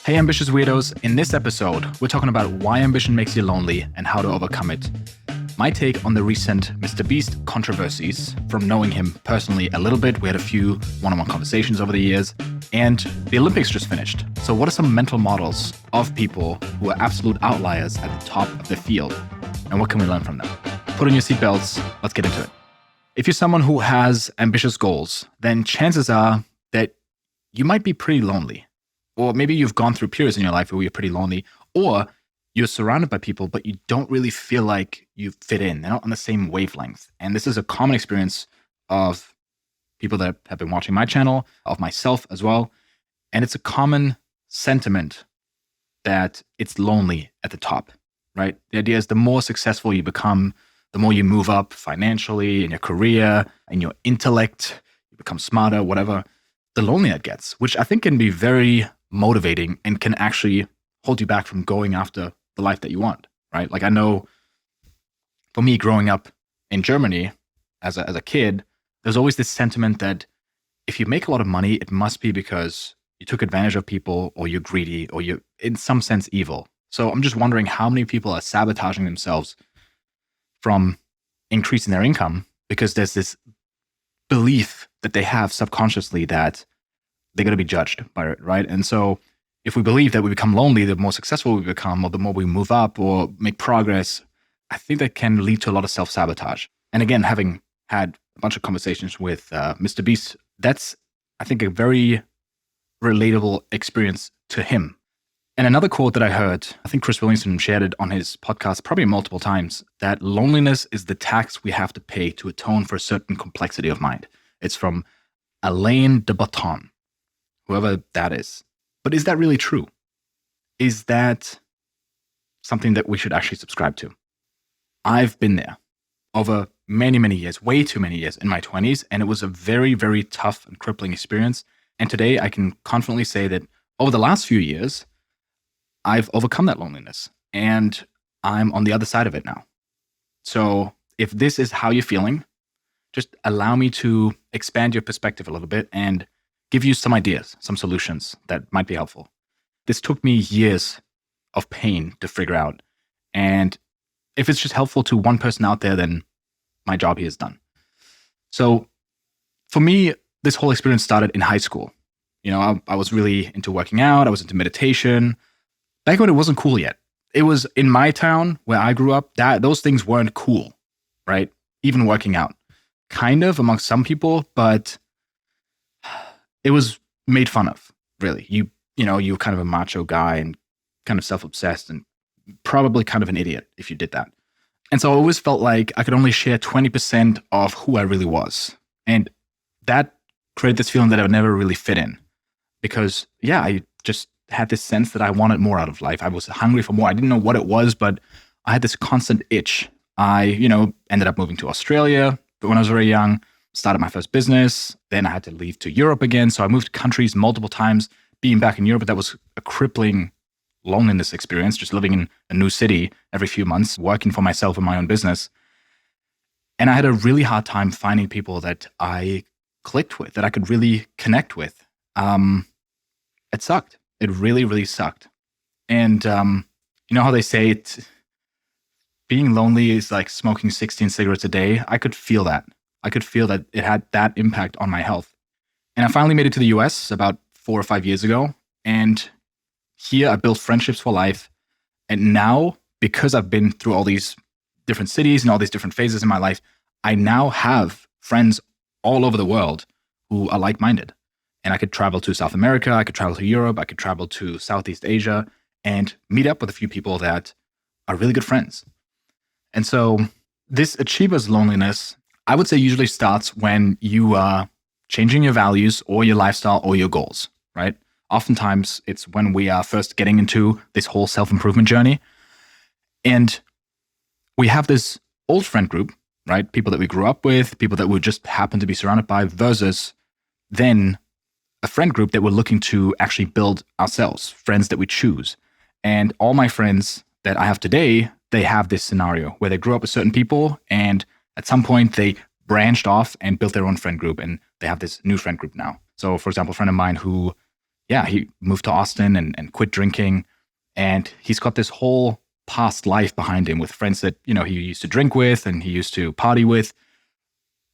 Hey, ambitious weirdos. In this episode, we're talking about why ambition makes you lonely and how to overcome it. My take on the recent MrBeast controversies, from knowing him personally a little bit. We had a few one-on-one conversations over the years. And the Olympics just finished. So what are some mental models of people who are absolute outliers at the top of the field? And what can we learn from them? Put on your seatbelts. Let's get into it. If you're someone who has ambitious goals, then chances are that you might be pretty lonely. Or maybe you've gone through periods in your life where you're pretty lonely, or you're surrounded by people, but you don't really feel like you fit in. They're not on the same wavelength. And this is a common experience of people that have been watching my channel, of myself as well. And it's a common sentiment that it's lonely at the top, right? The idea is the more successful you become, the more you move up financially, in your career, in your intellect, you become smarter, whatever, the lonelier it gets, which I think can be very motivating and can actually hold you back from going after the life that you want, right? Like I know for me growing up in Germany as a kid, there's always this sentiment that if you make a lot of money, it must be because you took advantage of people or you're greedy or you're in some sense evil. So I'm just wondering how many people are sabotaging themselves from increasing their income because there's this belief that they have subconsciously that they're going to be judged by it, right? And so if we believe that we become lonely, the more successful we become, or the more we move up or make progress, I think that can lead to a lot of self-sabotage. And again, having had a bunch of conversations with MrBeast, that's, I think, a very relatable experience to him. And another quote that I heard, I think Chris Williamson shared it on his podcast probably multiple times, that loneliness is the tax we have to pay to atone for a certain complexity of mind. It's from Alain de Botton, whoever that is. But is that really true? Is that something that we should actually subscribe to? I've been there over many, many years, way too many years in my 20s, and it was a very, very tough and crippling experience. And today I can confidently say that over the last few years, I've overcome that loneliness and I'm on the other side of it now. So if this is how you're feeling, just allow me to expand your perspective a little bit and give you some ideas, some solutions that might be helpful. This took me years of pain to figure out. And if it's just helpful to one person out there, then my job here is done. So for me, this whole experience started in high school. You know, I was really into working out. I was into meditation. Back when it wasn't cool yet. It was in my town where I grew up, that those things weren't cool, right? Even working out. Kind of amongst some people, but it was made fun of, really. You know, you're kind of a macho guy and kind of self-obsessed and probably kind of an idiot if you did that. And so I always felt like I could only share 20% of who I really was. And that created this feeling that I would never really fit in. Because, yeah, I just had this sense that I wanted more out of life. I was hungry for more. I didn't know what it was, but I had this constant itch. I, ended up moving to Australia when I was very young. Started my first business. Then I had to leave to Europe again. So I moved countries multiple times. Being back in Europe, that was a crippling loneliness experience, just living in a new city every few months, working for myself in my own business. And I had a really hard time finding people that I clicked with, that I could really connect with. It sucked. It really, really sucked. And you know how they say being lonely is like smoking 16 cigarettes a day? I could feel that. I could feel that it had that impact on my health. And I finally made it to the US about 4 or 5 years ago. And here I built friendships for life. And now, because I've been through all these different cities and all these different phases in my life, I now have friends all over the world who are like-minded. And I could travel to South America, I could travel to Europe, I could travel to Southeast Asia and meet up with a few people that are really good friends. And so this achiever's loneliness, I would say, usually starts when you are changing your values or your lifestyle or your goals, right? Oftentimes, it's when we are first getting into this whole self-improvement journey. And we have this old friend group, right? People that we grew up with, people that we just happen to be surrounded by, versus then a friend group that we're looking to actually build ourselves, friends that we choose. And all my friends that I have today, they have this scenario where they grew up with certain people and at some point they branched off and built their own friend group and they have this new friend group now. So for example, a friend of mine who yeah, he moved to Austin and quit drinking. And he's got this whole past life behind him with friends that, he used to drink with and he used to party with.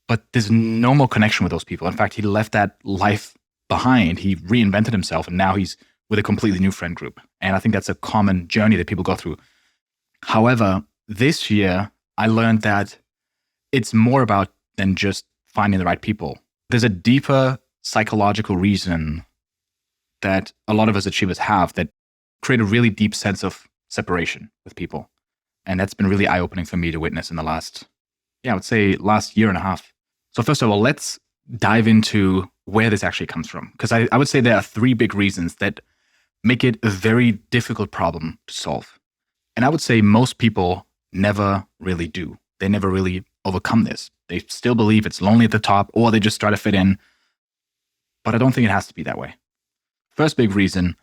But there's no more connection with those people. In fact, he left that life behind. He reinvented himself, and now he's with a completely new friend group. And I think that's a common journey that people go through. However, this year, I learned that it's more about than just finding the right people. There's a deeper psychological reason that a lot of us achievers have that create a really deep sense of separation with people. And that's been really eye-opening for me to witness in the last year and a half. So first of all, let's dive into where this actually comes from. Because I would say there are three big reasons that make it a very difficult problem to solve. And I would say most people never really do. They never really overcome this. They still believe it's lonely at the top, or they just try to fit in. But I don't think it has to be that way. First big reason,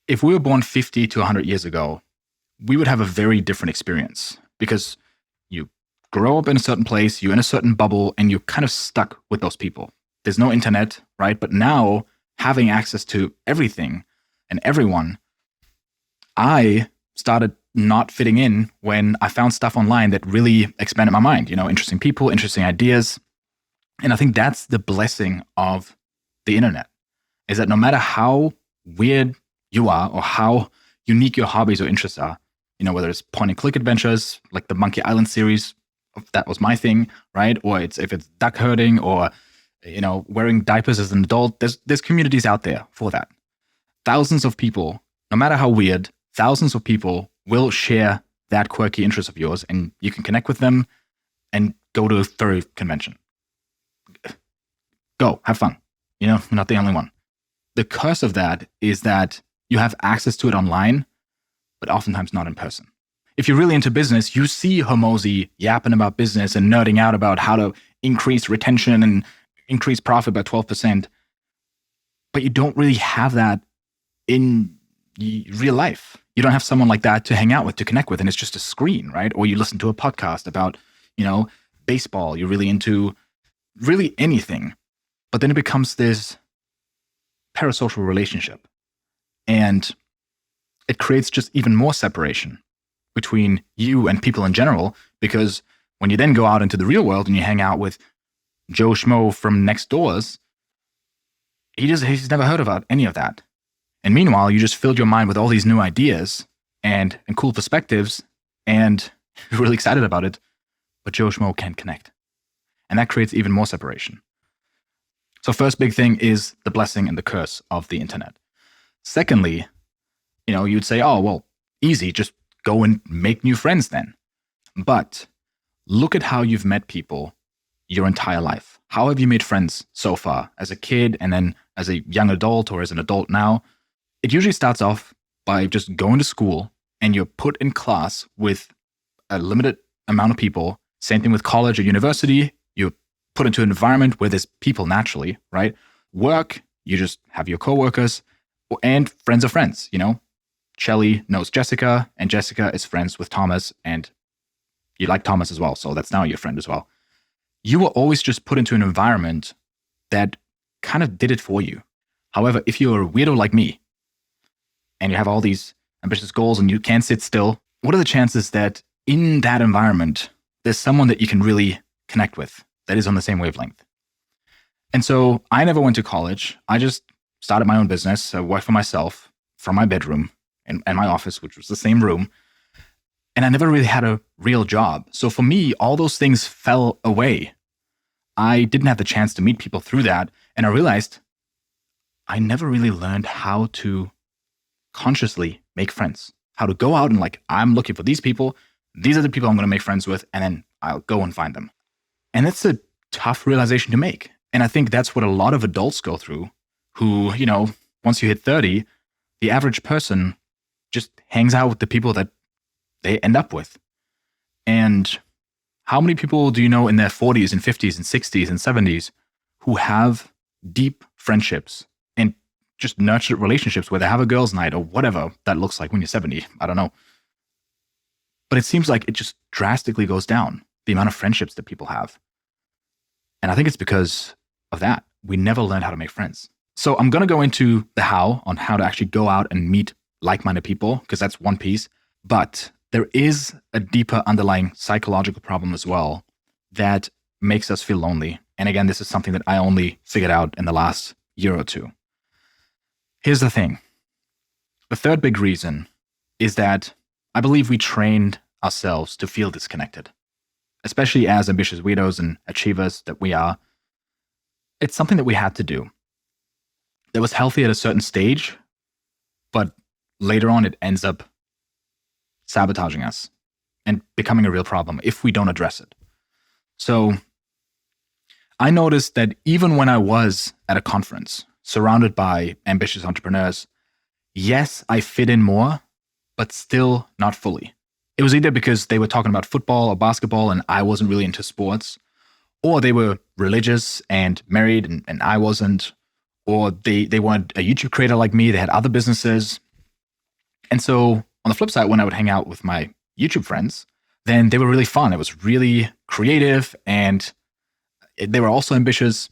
if we were born 50 to 100 years ago, we would have a very different experience because you grow up in a certain place, you're in a certain bubble, and you're kind of stuck with those people. There's no internet, right? But now, having access to everything and everyone, I started not fitting in when I found stuff online that really expanded my mind. Interesting people, interesting ideas. And I think that's the blessing of the internet, is that no matter how weird you are or how unique your hobbies or interests are, whether it's point and click adventures like the Monkey Island series, that was my thing, right? Or if it's duck herding or, wearing diapers as an adult, there's communities out there for that. Thousands of people, no matter how weird, thousands of people will share that quirky interest of yours, and you can connect with them and go to a furry convention. Go, have fun. You're not the only one. The curse of that is that you have access to it online, but oftentimes not in person. If you're really into business, you see Hormozy yapping about business and nerding out about how to increase retention and increase profit by 12%. But you don't really have that in real life. You don't have someone like that to hang out with, to connect with, and it's just a screen, right? Or you listen to a podcast about, baseball. You're really into really anything. But then it becomes this parasocial relationship. And it creates just even more separation between you and people in general, because when you then go out into the real world and you hang out with Joe Schmo from next doors, he's never heard about any of that. And meanwhile, you just filled your mind with all these new ideas and cool perspectives, and you're really excited about it, but Joe Schmo can't connect. And that creates even more separation. So first big thing is the blessing and the curse of the internet. Secondly, you'd say, oh, well, easy, just go and make new friends then. But look at how you've met people your entire life. How have you made friends so far as a kid and then as a young adult or as an adult now? It usually starts off by just going to school and you're put in class with a limited amount of people. Same thing with college or university. You're put into an environment where there's people naturally, right? Work, you just have your coworkers and friends of friends, Shelly knows Jessica, and Jessica is friends with Thomas, and you like Thomas as well, so that's now your friend as well. You were always just put into an environment that kind of did it for you. However, if you're a weirdo like me, and you have all these ambitious goals and you can't sit still, what are the chances that in that environment, there's someone that you can really connect with that is on the same wavelength? And so I never went to college. I just started my own business, worked for myself from my bedroom and my office, which was the same room. And I never really had a real job. So for me, all those things fell away. I didn't have the chance to meet people through that. And I realized I never really learned how to consciously make friends, how to go out and I'm looking for these people. These are the people I'm going to make friends with. And then I'll go and find them. And it's a tough realization to make. And I think that's what a lot of adults go through who, once you hit 30, the average person just hangs out with the people that they end up with. And how many people do you know in their 40s and 50s and 60s and 70s who have deep friendships and just nurtured relationships where they have a girls' night or whatever that looks like when you're 70? I don't know. But it seems like it just drastically goes down, the amount of friendships that people have. And I think it's because of that. We never learned how to make friends. So I'm going to go into the how on how to actually go out and meet like-minded people, because that's one piece. But there is a deeper underlying psychological problem as well that makes us feel lonely. And again, this is something that I only figured out in the last year or two. Here's the thing. The third big reason is that I believe we trained ourselves to feel disconnected, especially as ambitious weirdos and achievers that we are. It's something that we had to do. That was healthy at a certain stage, but later on it ends up sabotaging us and becoming a real problem if we don't address it. So I noticed that even when I was at a conference surrounded by ambitious entrepreneurs, yes, I fit in more, but still not fully. It was either because they were talking about football or basketball and I wasn't really into sports, or they were religious and married and I wasn't, or they weren't a YouTube creator like me, they had other businesses. And so on the flip side, when I would hang out with my YouTube friends, then they were really fun. It was really creative and they were also ambitious,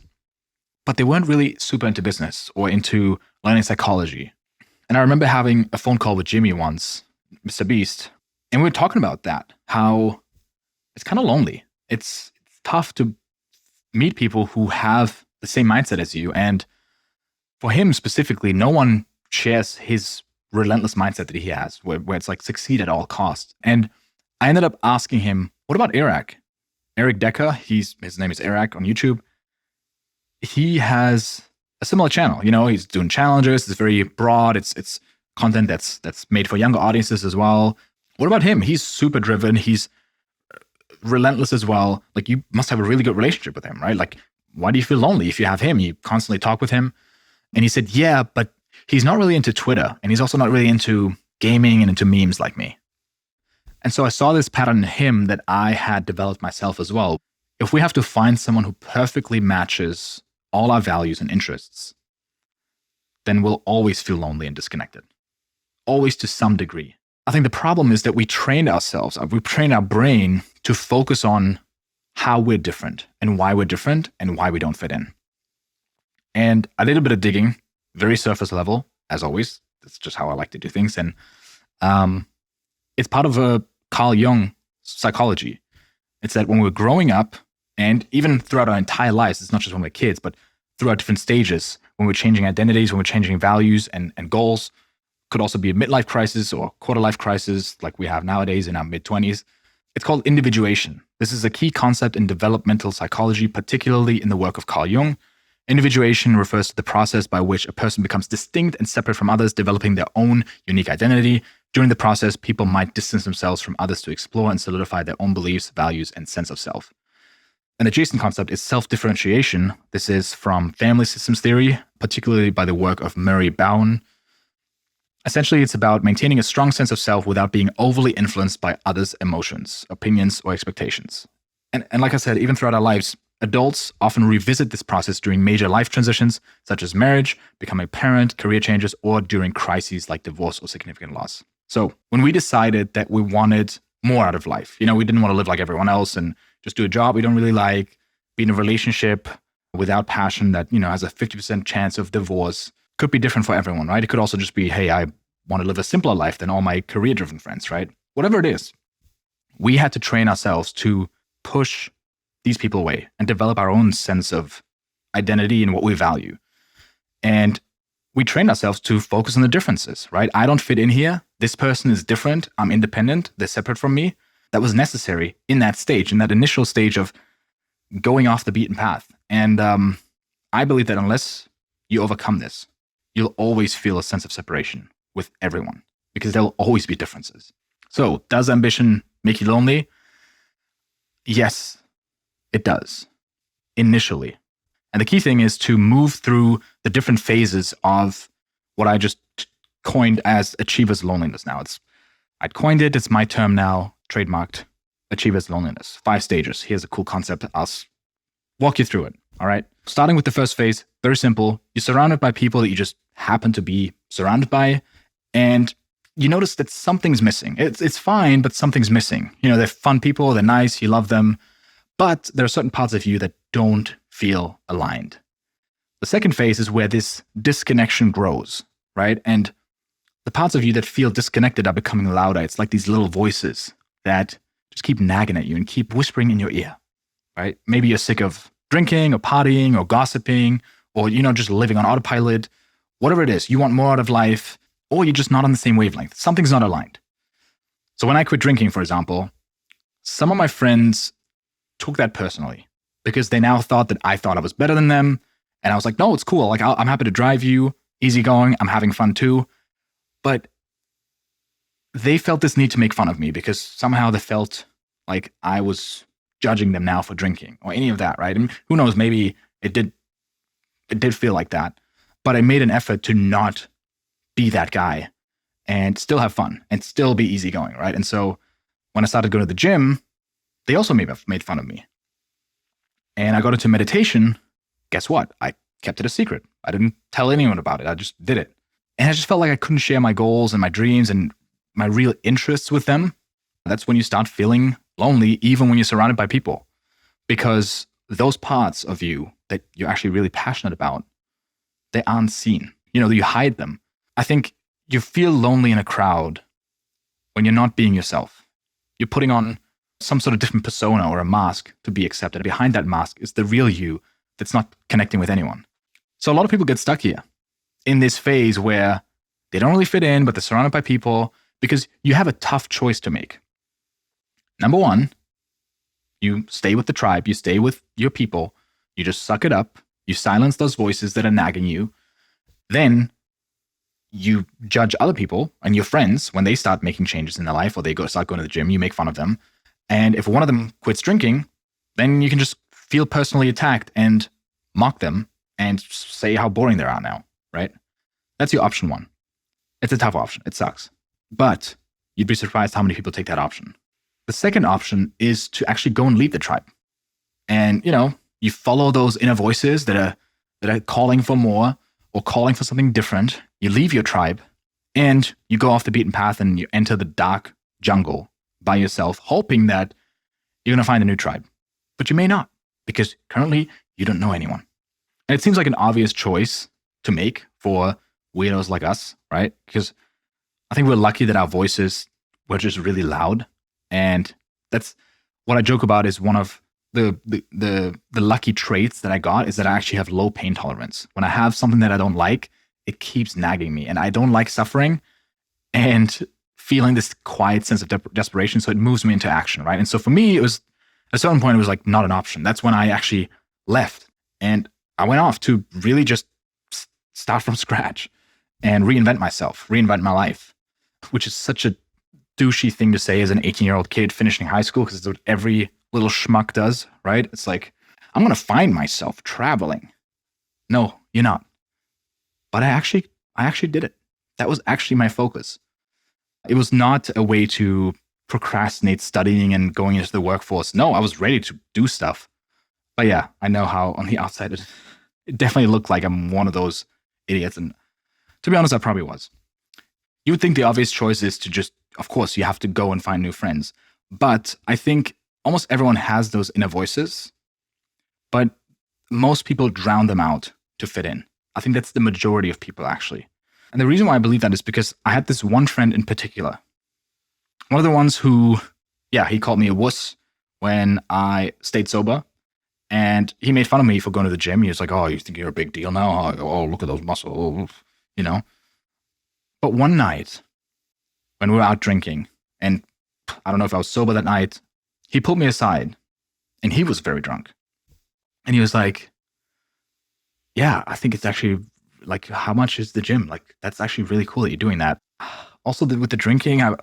but they weren't really super into business or into learning psychology. And I remember having a phone call with Jimmy once, MrBeast, and we were talking about that, how it's kind of lonely. It's tough to meet people who have the same mindset as you. And for him specifically, no one shares his relentless mindset that he has, where it's like succeed at all costs. And I ended up asking him, what about Eric? Eric Decker, his name is Eric on YouTube. He has a similar channel. You know, he's doing challenges. It's very broad. It's content that's made for younger audiences as well. What about him? He's super driven. He's relentless as well. Like, you must have a really good relationship with him, right? Like, why do you feel lonely if you have him? You constantly talk with him. And he said, yeah, but he's not really into Twitter. And he's also not really into gaming and into memes like me. And so I saw this pattern in him that I had developed myself as well. If we have to find someone who perfectly matches all our values and interests, then we'll always feel lonely and disconnected. Always to some degree. I think the problem is that we trained ourselves, we trained our brain to focus on how we're different and why we don't fit in. And a little bit of digging, very surface level, as always. That's just how I like to do things. And it's part of a Carl Jung psychology. It's that when we're growing up, and even throughout our entire lives, it's not just when we're kids, but throughout different stages, when we're changing identities, when we're changing values and goals, could also be a midlife crisis or quarter life crisis like we have nowadays in our mid-20s. It's called individuation. This is a key concept in developmental psychology, particularly in the work of Carl Jung. Individuation refers to the process by which a person becomes distinct and separate from others, developing their own unique identity. During the process, people might distance themselves from others to explore and solidify their own beliefs, values, and sense of self. An adjacent concept is self-differentiation. This is from family systems theory, particularly by the work of Murray Bowen. Essentially, it's about maintaining a strong sense of self without being overly influenced by others' emotions, opinions, or expectations. And like I said, even throughout our lives, adults often revisit this process during major life transitions, such as marriage, becoming a parent, career changes, or during crises like divorce or significant loss. So when we decided that we wanted more out of life, we didn't want to live like everyone else and just do a job we don't really like, be in a relationship without passion that, has a 50% chance of divorce. Could be different for everyone, right? It could also just be, hey, I want to live a simpler life than all my career-driven friends, right? Whatever it is, we had to train ourselves to push these people away and develop our own sense of identity and what we value. And we trained ourselves to focus on the differences, right? I don't fit in here. This person is different. I'm independent. They're separate from me. That was necessary in that stage, in that initial stage of going off the beaten path. And I believe that unless you overcome this, you'll always feel a sense of separation with everyone because there'll always be differences. So does ambition make you lonely? Yes, it does, initially. And the key thing is to move through the different phases of what I just coined as achiever's loneliness now. I'd coined it, it's my term now, trademarked, achiever's loneliness. 5 stages. Here's a cool concept. I'll walk you through it, all right? Starting with the first phase, very simple. You're surrounded by people that you just happen to be surrounded by, and you notice that something's missing. It's fine, but something's missing. They're fun people, they're nice, you love them, but there are certain parts of you that don't feel aligned. The second phase is where this disconnection grows, right? And the parts of you that feel disconnected are becoming louder. It's like these little voices that just keep nagging at you and keep whispering in your ear, right? Maybe you're sick of drinking or partying or gossiping or, just living on autopilot. Whatever it is, you want more out of life, or you're just not on the same wavelength. Something's not aligned. So when I quit drinking, for example, some of my friends took that personally because they now thought that I thought I was better than them. And I was like, no, it's cool. Like, I'm happy to drive you, easygoing. I'm having fun too. But they felt this need to make fun of me because somehow they felt like I was judging them now for drinking or any of that, right? And who knows, maybe it did feel like that. But I made an effort to not be that guy and still have fun and still be easygoing, right? And so when I started going to the gym, they also made fun of me. And I got into meditation. Guess what? I kept it a secret. I didn't tell anyone about it. I just did it. And I just felt like I couldn't share my goals and my dreams and my real interests with them. That's when you start feeling lonely, even when you're surrounded by people, because those parts of you that you're actually really passionate about, they aren't seen. You hide them. I think you feel lonely in a crowd when you're not being yourself. You're putting on some sort of different persona or a mask to be accepted. Behind that mask is the real you that's not connecting with anyone. So a lot of people get stuck here in this phase where they don't really fit in, but they're surrounded by people because you have a tough choice to make. Number one, you stay with the tribe, you stay with your people, you just suck it up, you silence those voices that are nagging you. Then you judge other people and your friends when they start making changes in their life or they start going to the gym, you make fun of them. And if one of them quits drinking, then you can just feel personally attacked and mock them and say how boring they are now, right? That's your option one. It's a tough option. It sucks. But you'd be surprised how many people take that option. The second option is to actually go and lead the tribe. And, you follow those inner voices that are calling for more or calling for something different. You leave your tribe and you go off the beaten path and you enter the dark jungle by yourself, hoping that you're going to find a new tribe. But you may not, because currently you don't know anyone. And it seems like an obvious choice to make for weirdos like us, right? Because I think we're lucky that our voices were just really loud. And that's what I joke about is one of the lucky traits that I got is that I actually have low pain tolerance. When I have something that I don't like, it keeps nagging me. And I don't like suffering and feeling this quiet sense of desperation. So it moves me into action, right? And so for me, it was at a certain point, it was like not an option. That's when I actually left. And I went off to really just start from scratch and reinvent myself, reinvent my life, which is such a douchey thing to say as an 18-year-old kid finishing high school, because it's what every little schmuck does, right? It's like, I'm going to find myself traveling. No, you're not. But I actually did it. That was actually my focus. It was not a way to procrastinate studying and going into the workforce. No, I was ready to do stuff. But yeah, I know how on the outside it definitely looked like I'm one of those idiots. And to be honest, I probably was. You would think the obvious choice is to just, of course, you have to go and find new friends. But I think almost everyone has those inner voices, but most people drown them out to fit in. I think that's the majority of people, actually. And the reason why I believe that is because I had this one friend in particular. One of the ones who, he called me a wuss when I stayed sober. And he made fun of me for going to the gym. He was like, oh, you think you're a big deal now? Oh, look at those muscles, But one night, when we were out drinking, and I don't know if I was sober that night, he pulled me aside, and he was very drunk. And he was like, yeah, I think it's actually, like, how much is the gym? Like, that's actually really cool that you're doing that. Also, with the drinking, I've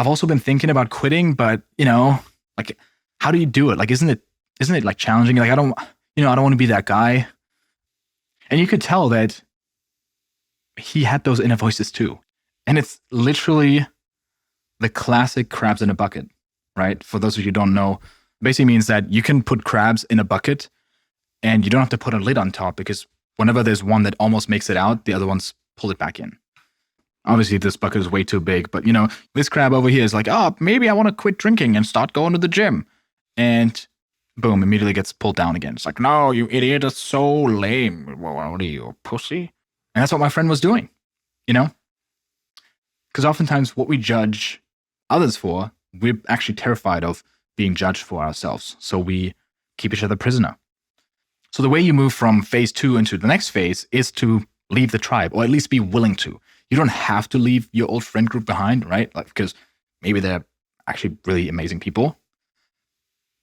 also been thinking about quitting, but, like, how do you do it? Like, isn't it like challenging? Like, I don't want to be that guy. And you could tell that he had those inner voices too. And it's literally the classic crabs in a bucket, right? For those of you who don't know, basically means that you can put crabs in a bucket and you don't have to put a lid on top, because whenever there's one that almost makes it out, the other ones pull it back in. Obviously, this bucket is way too big, but this crab over here is like, oh, maybe I want to quit drinking and start going to the gym. And boom, immediately gets pulled down again. It's like, no, you idiot, that's so lame. What are you, a pussy? And that's what my friend was doing, you know? Because oftentimes what we judge others for, we're actually terrified of being judged for ourselves. So we keep each other prisoner. So the way you move from phase 2 into the next phase is to leave the tribe, or at least be willing to. You don't have to leave your old friend group behind, right? Like, because maybe they're actually really amazing people.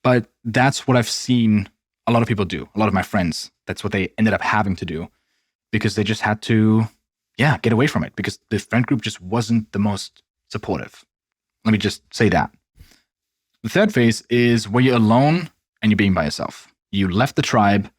But that's what I've seen a lot of people do. A lot of my friends, that's what they ended up having to do, because they just had to, get away from it, because the friend group just wasn't the most supportive. Let me just say that. The third phase is where you're alone and you're being by yourself. You left the tribe,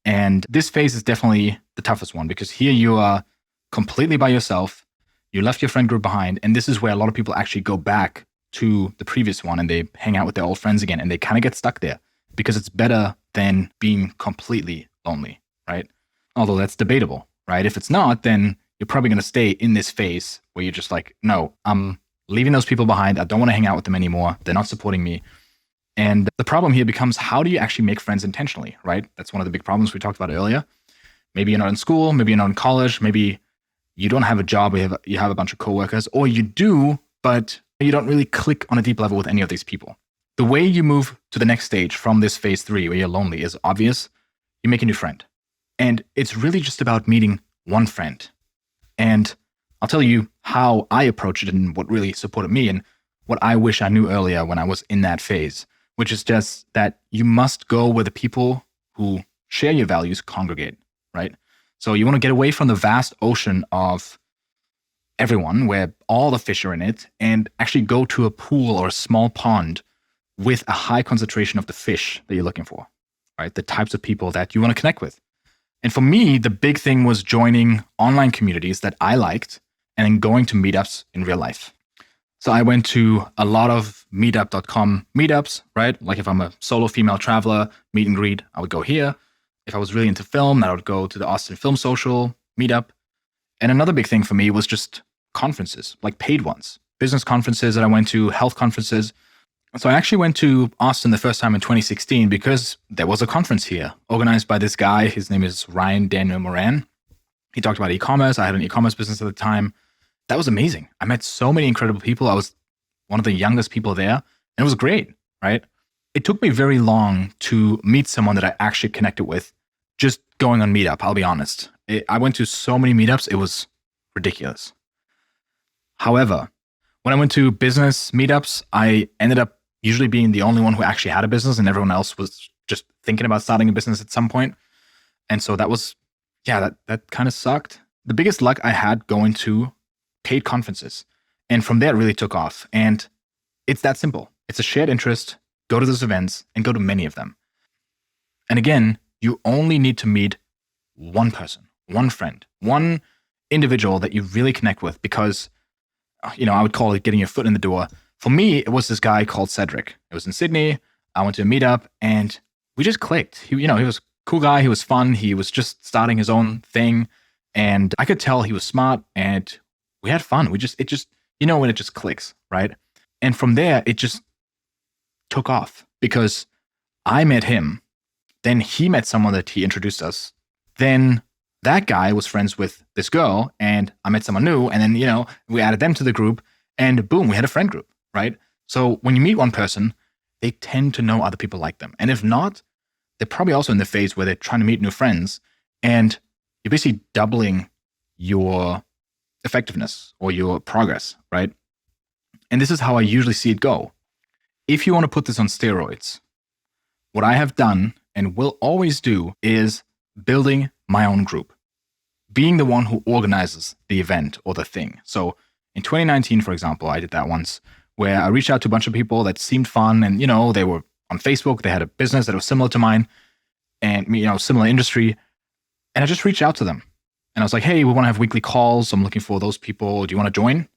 and this phase is definitely the toughest one, because here you are completely by yourself. You left your friend group behind, and this is where a lot of people actually go back to the previous one and they hang out with their old friends again, and they kind of get stuck there because it's better than being completely lonely, right? Although that's debatable, right? If it's not, then you're probably going to stay in this phase where you're just like, no, I'm leaving those people behind. I don't want to hang out with them anymore. They're not supporting me. And the problem here becomes, how do you actually make friends intentionally, right? That's one of the big problems we talked about earlier. Maybe you're not in school, maybe you're not in college, maybe you don't have a job, you have a bunch of coworkers, or you do, but you don't really click on a deep level with any of these people. The way you move to the next stage from this phase 3 where you're lonely is obvious. You make a new friend. And it's really just about meeting one friend. And I'll tell you how I approached it and what really supported me and what I wish I knew earlier when I was in that phase, which is just that you must go where the people who share your values congregate, right? So you want to get away from the vast ocean of everyone where all the fish are in it, and actually go to a pool or a small pond with a high concentration of the fish that you're looking for, right? The types of people that you want to connect with. And for me, the big thing was joining online communities that I liked and then going to meetups in real life. So I went to a lot of meetup.com meetups, right? Like if I'm a solo female traveler, meet and greet, I would go here. If I was really into film, I would go to the Austin Film Social meetup. And another big thing for me was just conferences, like paid ones, business conferences that I went to, health conferences. So I actually went to Austin the first time in 2016 because there was a conference here organized by this guy. His name is Ryan Daniel Moran. He talked about e-commerce. I had an e-commerce business at the time. That was amazing. I met so many incredible people. I was one of the youngest people there, and it was great, right? It took me very long to meet someone that I actually connected with just going on Meetup, I'll be honest. I went to so many meetups, it was ridiculous. However, when I went to business meetups, I ended up usually being the only one who actually had a business, and everyone else was just thinking about starting a business at some point. And so that was, that kind of sucked. The biggest luck I had going to paid conferences. And from there, it really took off. And it's that simple. It's a shared interest. Go to those events and go to many of them. And again, you only need to meet one person, one friend, one individual that you really connect with, because, I would call it getting your foot in the door. For me, it was this guy called Cedric. It was in Sydney. I went to a meetup and we just clicked. He was a cool guy. He was fun. He was just starting his own thing. And I could tell he was smart and we had fun. When it just clicks, right? And from there, it just took off because I met him. Then he met someone that he introduced us. Then that guy was friends with this girl and I met someone new. And then, we added them to the group and boom, we had a friend group, right? So when you meet one person, they tend to know other people like them. And if not, they're probably also in the phase where they're trying to meet new friends and you're basically doubling your effectiveness or your progress, right? And this is how I usually see it go. If you want to put this on steroids, what I have done and will always do is building my own group, being the one who organizes the event or the thing. So in 2019, for example, I did that once where I reached out to a bunch of people that seemed fun and, they were on Facebook, they had a business that was similar to mine and, similar industry. And I just reached out to them and I was like, hey, we want to have weekly calls. I'm looking for those people. Do you want to join?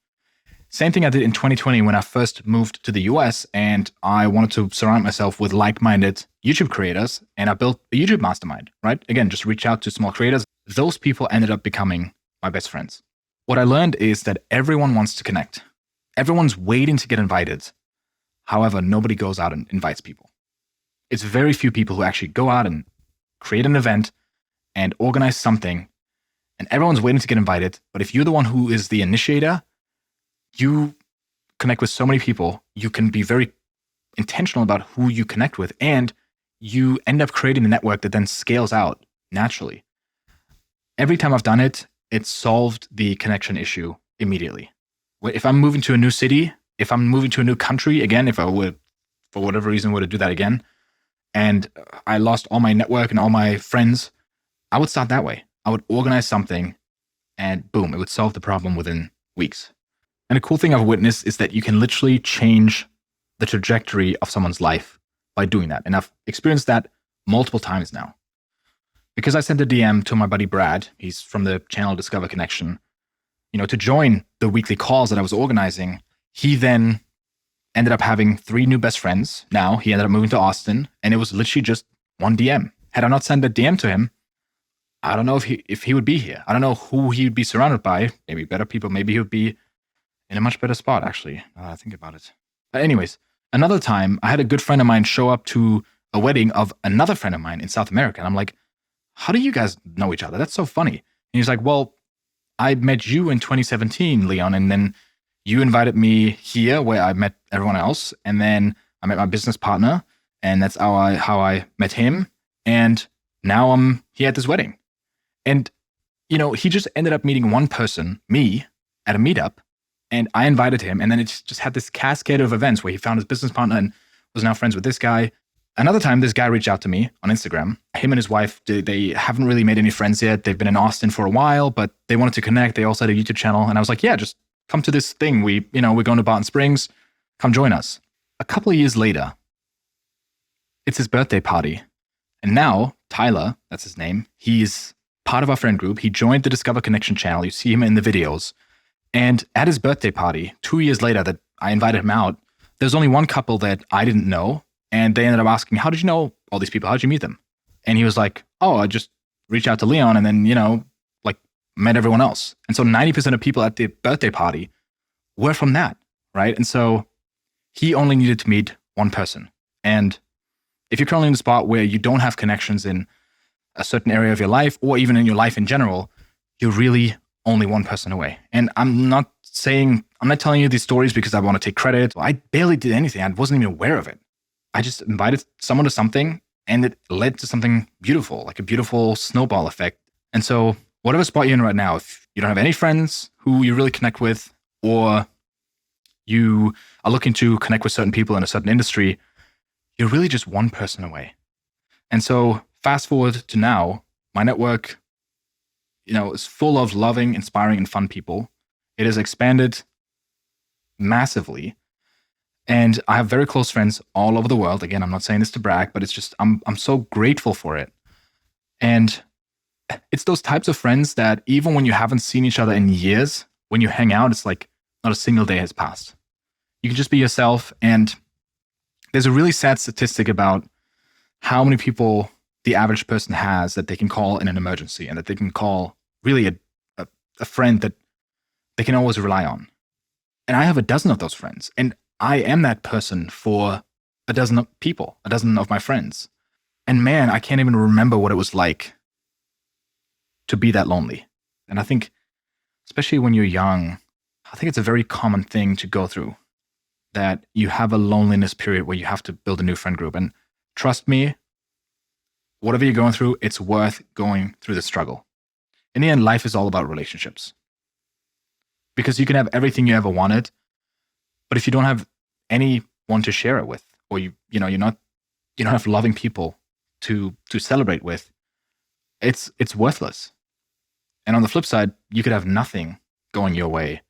Same thing I did in 2020 when I first moved to the US and I wanted to surround myself with like-minded YouTube creators and I built a YouTube mastermind, right? Again, just reach out to small creators. Those people ended up becoming my best friends. What I learned is that everyone wants to connect. Everyone's waiting to get invited. However, nobody goes out and invites people. It's very few people who actually go out and create an event and organize something, and everyone's waiting to get invited. But if you're the one who is the initiator, you connect with so many people. You can be very intentional about who you connect with, and you end up creating a network that then scales out naturally. Every time I've done it, it solved the connection issue immediately. If I'm moving to a new city, if I'm moving to a new country, again, if I would, for whatever reason, were to do that again, and I lost all my network and all my friends, I would start that way. I would organize something and boom, it would solve the problem within weeks. And a cool thing I've witnessed is that you can literally change the trajectory of someone's life by doing that. And I've experienced that multiple times now. Because I sent a DM to my buddy Brad, he's from the channel Discover Connection, to join the weekly calls that I was organizing. He then ended up having 3 new best friends. Now he ended up moving to Austin, and it was literally just one DM. Had I not sent a DM to him, I don't know if he would be here. I don't know who he would be surrounded by. Maybe better people. Maybe he would be in a much better spot, actually. Think about it. But anyways, another time I had a good friend of mine show up to a wedding of another friend of mine in South America. And I'm like, how do you guys know each other? That's so funny. And he's like, well, I met you in 2017, Leon, and then you invited me here where I met everyone else. And then I met my business partner, and that's how I met him. And now I'm here at this wedding. And, he just ended up meeting one person, me, at a meetup, and I invited him. And then it just had this cascade of events where he found his business partner and was now friends with this guy. Another time, this guy reached out to me on Instagram. Him and his wife, they haven't really made any friends yet. They've been in Austin for a while, but they wanted to connect. They also had a YouTube channel. And I was like, yeah, just come to this thing. We're going to Barton Springs. Come join us. A couple of years later, it's his birthday party. And now, Tyler, that's his name, he's part of our friend group. He joined the Discover Connection channel. You see him in the videos. And at his birthday party, 2 years later that I invited him out, there's only one couple that I didn't know. And they ended up asking, how did you know all these people? How did you meet them? And he was like, oh, I just reached out to Leon and then, met everyone else. And so 90% of people at the birthday party were from that, right? And so he only needed to meet one person. And if you're currently in a spot where you don't have connections in a certain area of your life or even in your life in general, you're really only one person away. And I'm not telling you these stories because I want to take credit. I barely did anything. I wasn't even aware of it. I just invited someone to something and it led to something beautiful, like a beautiful snowball effect. And so whatever spot you're in right now, if you don't have any friends who you really connect with, or you are looking to connect with certain people in a certain industry, you're really just one person away. And so fast forward to now, my network, is full of loving, inspiring, and fun people. It has expanded massively. And I have very close friends all over the world. Again, I'm not saying this to brag, but it's just, I'm so grateful for it. And it's those types of friends that even when you haven't seen each other in years, when you hang out, it's like not a single day has passed. You can just be yourself. And there's a really sad statistic about how many people the average person has that they can call in an emergency and that they can call really a friend that they can always rely on. And I have a dozen of those friends. And I am that person for a dozen of people, a dozen of my friends. And man, I can't even remember what it was like to be that lonely. And I think, especially when you're young, I think it's a very common thing to go through, that you have a loneliness period where you have to build a new friend group. And trust me, whatever you're going through, it's worth going through the struggle. In the end, life is all about relationships. Because you can have everything you ever wanted, but if you don't have anyone to share it with, or you don't have loving people to celebrate with, it's worthless. And on the flip side, you could have nothing going your way.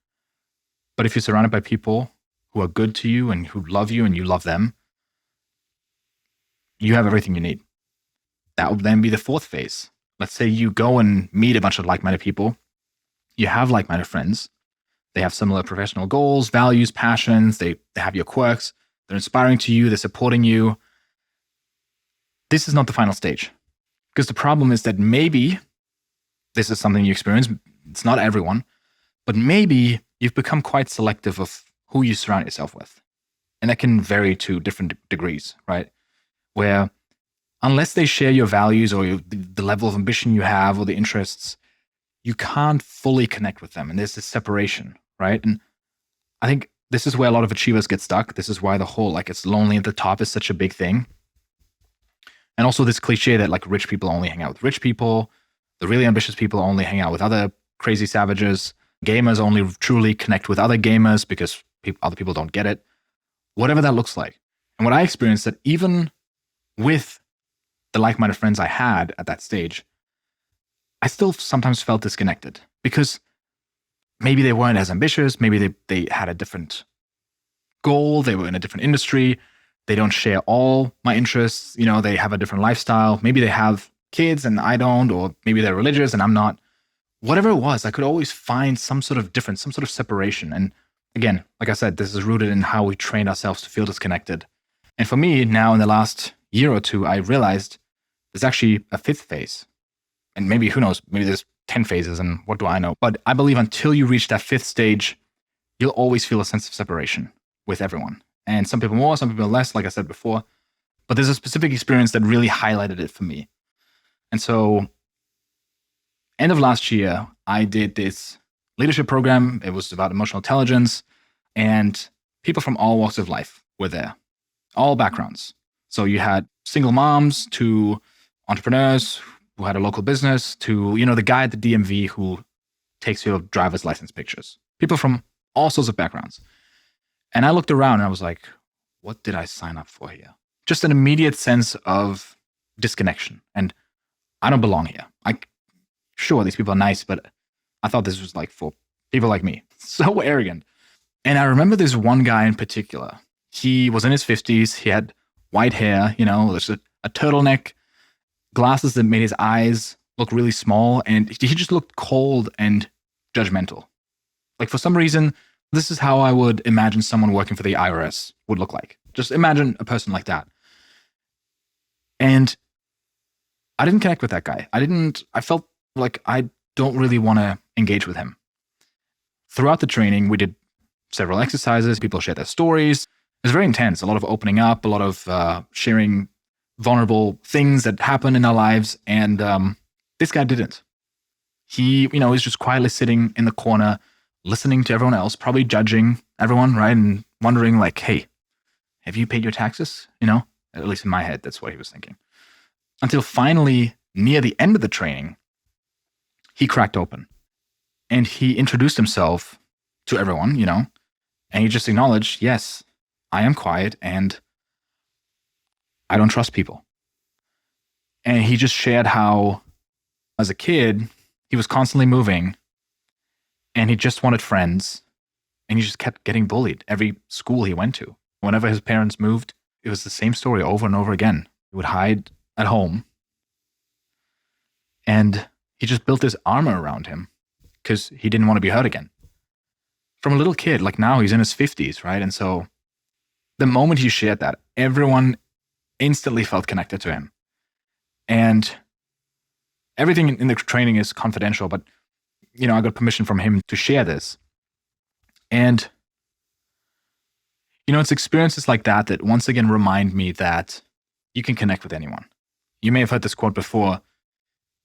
But if you're surrounded by people who are good to you and who love you and you love them, you have everything you need. That would then be the fourth phase. Let's say you go and meet a bunch of like-minded people. You have like-minded friends. They have similar professional goals, values, passions. They have your quirks. They're inspiring to you. They're supporting you. This is not the final stage. Because the problem is that maybe this is something you experience. It's not everyone. But maybe you've become quite selective of who you surround yourself with. And that can vary to different degrees, right? where unless they share your values or the level of ambition you have or the interests, you can't fully connect with them. And there's this separation, right? And I think this is where a lot of achievers get stuck. This is why the whole, like, it's lonely at the top is such a big thing. And also this cliche that like rich people only hang out with rich people. The really ambitious people only hang out with other crazy savages. Gamers only truly connect with other gamers because other people don't get it. Whatever that looks like. And what I experienced that even with the like-minded friends I had at that stage, I still sometimes felt disconnected because maybe they weren't as ambitious. Maybe they had a different goal. They were in a different industry. They don't share all my interests. You know, they have a different lifestyle. Maybe they have kids and I don't, or maybe they're religious and I'm not. Whatever it was, I could always find some sort of difference, some sort of separation. And again, like I said, this is rooted in how we train ourselves to feel disconnected. And for me, now in the last year or two, I realized there's actually a fifth phase. And maybe, who knows, maybe there's 10 phases and what do I know? But I believe until you reach that fifth stage, you'll always feel a sense of separation with everyone. And some people more, some people less, like I said before. But there's a specific experience that really highlighted it for me. And so, end of last year, I did this leadership program. It was about emotional intelligence. And people from all walks of life were there, all backgrounds. So you had single moms to entrepreneurs who had a local business to, you know, the guy at the DMV who takes your driver's license pictures. People from all sorts of backgrounds. And I looked around and I was like, what did I sign up for here? Just an immediate sense of disconnection. And I don't belong here. Sure, these people are nice, but I thought this was like for people like me. So arrogant. And I remember this one guy in particular. He was in his 50s. He had white hair, you know, there's a turtleneck, glasses that made his eyes look really small. And he just looked cold and judgmental. Like for some reason, this is how I would imagine someone working for the IRS would look like. Just imagine a person like that. And I didn't connect with that guy. I felt like I don't really want to engage with him. Throughout the training, we did several exercises. People shared their stories. It was very intense. A lot of opening up, a lot of sharing vulnerable things that happen in our lives. And this guy didn't. He, you know, was just quietly sitting in the corner, listening to everyone else, probably judging everyone, right? And wondering like, hey, have you paid your taxes? You know, at least in my head, that's what he was thinking. Until finally, near the end of the training, he cracked open and he introduced himself to everyone, you know, and he just acknowledged, yes, I am quiet and I don't trust people. And he just shared how, as a kid, he was constantly moving and he just wanted friends and he just kept getting bullied every school he went to. Whenever his parents moved, it was the same story over and over again. He would hide at home and he just built this armor around him because he didn't want to be hurt again. From a little kid, like now he's in his 50s, right? And so the moment he shared that, everyone instantly felt connected to him. And everything in the training is confidential, but, you know, I got permission from him to share this. And, you know, it's experiences like that that once again remind me that you can connect with anyone. You may have heard this quote before.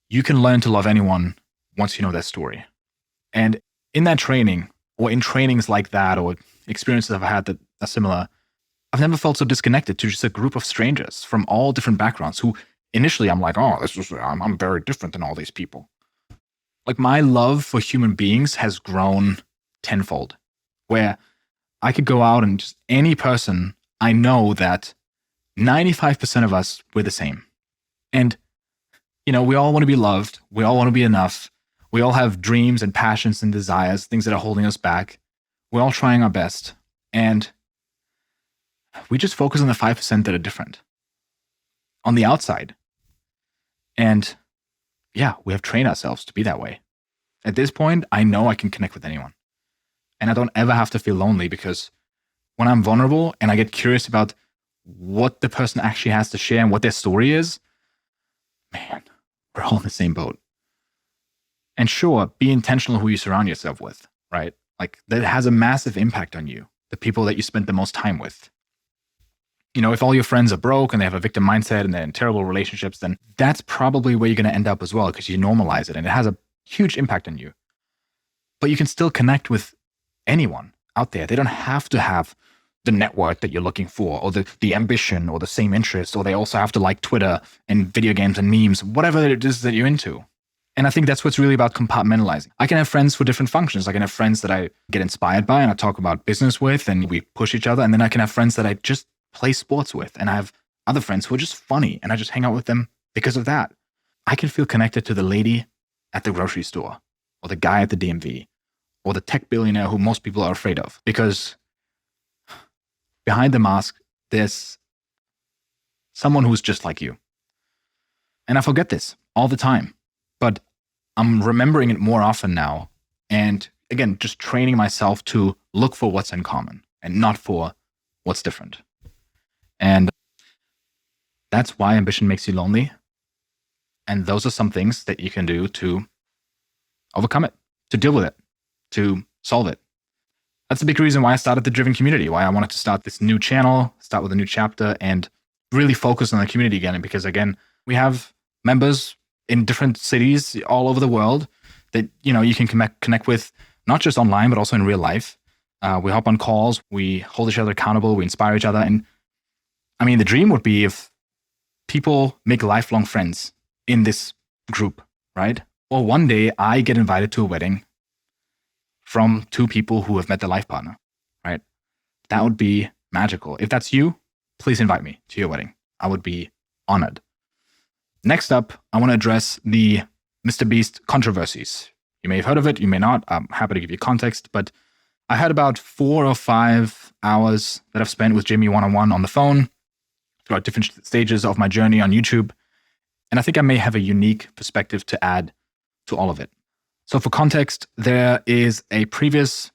You can learn to love anyone once you know their story. And in that training, or in trainings like that, or experiences I've had that are similar, I've never felt so disconnected to just a group of strangers from all different backgrounds who initially I'm like, oh, I'm very different than all these people. Like my love for human beings has grown tenfold, where I could go out and just any person, I know that 95% of us, we're the same. And, you know, we all want to be loved. We all want to be enough. We all have dreams and passions and desires, things that are holding us back. We're all trying our best. And we just focus on the 5% that are different on the outside. And yeah, we have trained ourselves to be that way. At this point, I know I can connect with anyone. And I don't ever have to feel lonely because when I'm vulnerable and I get curious about what the person actually has to share and what their story is, man, we're all in the same boat. And sure, be intentional who you surround yourself with, right? Like that has a massive impact on you, the people that you spend the most time with. if all your friends are broke and they have a victim mindset and they're in terrible relationships, then that's probably where you're going to end up as well, because you normalize it and it has a huge impact on you. But you can still connect with anyone out there. They don't have to have the network that you're looking for, or the ambition, or the same interests, or they also have to like Twitter and video games and memes, whatever it is that you're into. And I think that's what's really about compartmentalizing. I can have friends for different functions. I can have friends that I get inspired by and I talk about business with and we push each other. And then I can have friends that I just play sports with. And I have other friends who are just funny and I just hang out with them because of that. I can feel connected to the lady at the grocery store, or the guy at the DMV, or the tech billionaire who most people are afraid of, because behind the mask, there's someone who's just like you. And I forget this all the time, but I'm remembering it more often now. And again, just training myself to look for what's in common and not for what's different. And that's why ambition makes you lonely. And those are some things that you can do to overcome it, to deal with it, to solve it. That's a big reason why I started the Driven community, why I wanted to start this new channel, start with a new chapter, and really focus on the community again. Because again, we have members in different cities all over the world that, you can connect with, not just online, but also in real life. We hop on calls, we hold each other accountable, we inspire each other. And I mean, the dream would be if people make lifelong friends in this group, right? Or one day I get invited to a wedding from two people who have met their life partner, right? That would be magical. If that's you, please invite me to your wedding. I would be honored. Next up, I want to address the MrBeast controversies. You may have heard of it, you may not. I'm happy to give you context, but I had about 4 or 5 hours that I've spent with Jimmy one-on-one on the phone throughout different stages of my journey on YouTube. And I think I may have a unique perspective to add to all of it. So for context, there is a previous